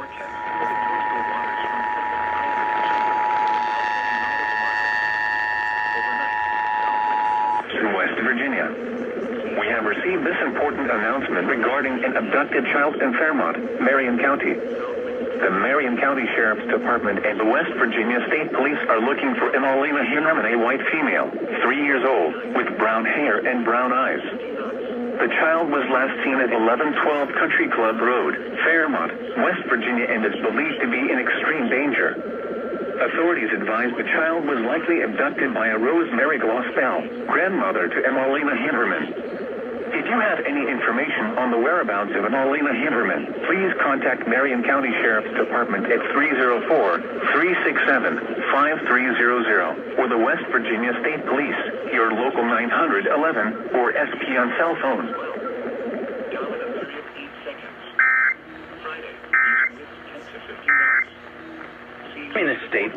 In West Virginia, we have received this important announcement regarding an abducted child in Fairmont, Marion County. The Marion County Sheriff's Department and the West Virginia State Police are looking for Emalina Hinnerman, a white female, 3 years old, with brown hair and brown eyes. The child was last seen at 1112 Country Club Road, Fairmont, West Virginia, and is believed to be in extreme danger. Authorities advise the child was likely abducted by a Rosemary Glospel, grandmother to Emalina Hinnerman. If you have any information on the whereabouts of Emalina Hinnerman, please contact Marion County Sheriff's Department at 304-367-5300 or the West Virginia State Police, your local 911 or SP on cell phone. In the state